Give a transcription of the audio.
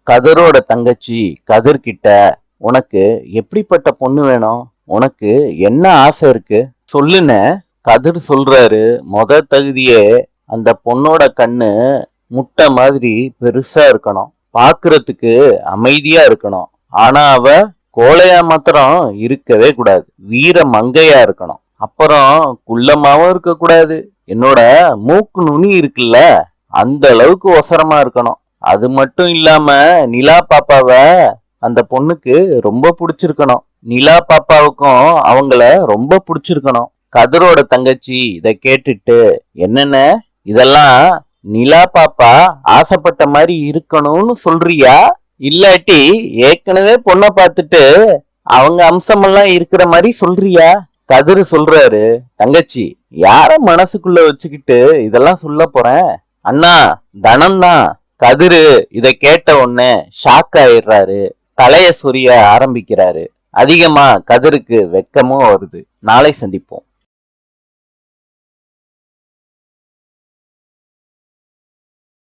கதிரோட தங்கச்சி கதிர்கிட்ட, உனக்கு எப்படிப்பட்ட பொண்ணு வேணும்? உனக்கு என்ன ஆசை இருக்கு சொல்லுன்னு கதிர் சொல்றாரு. தகுதியே அந்த பொண்ணோட கண்ணு முட்டை மாதிரி பெருசா இருக்கணும், பாக்குறதுக்கு அமைதியா இருக்கணும். ஆனா அவ கோழையா மாத்திரம் இருக்கவே கூடாது, வீர மங்கையா இருக்கணும். அப்புறம் குள்ளமாவும் இருக்க கூடாது. என்னோட மூக்கு நுனி இருக்குல்ல, அந்த அளவுக்கு ஒசரமா இருக்கணும். அது மட்டும் இல்லாம நிலா பாப்பாவ அந்த பொண்ணுக்கு ரொம்ப பிடிச்சிருக்கணும், நிலா பாப்பாவுக்கும் அவங்கள ரொம்ப பிடிச்சிருக்கணும். கதிரோட தங்கச்சி இத கேட்டுட்டு, என்னென்ன இதெல்லாம் நிலா பாப்பா ஆசைப்பட்ட மாதிரி இருக்கணும்னு சொல்றியா, இல்லாட்டி ஏற்கனவே பொண்ணை பார்த்துட்டு அவங்க அம்சமெல்லாம் இருக்கிற மாதிரி சொல்றியா? கதிரு சொல்றாரு, தங்கச்சி யார மனசுக்குள்ள வச்சுக்கிட்டு இதெல்லாம் சொல்ல போறேன்? அண்ணா, தனம்தான். கதிரு இத கேட்ட உடனே ஷாக் ஆயிடுறாரு, தலைய சொரிய ஆரம்பிக்கிறாரு. அதிகமா கதிருக்கு வெக்கமும் வருது. நாளை சந்திப்போம்.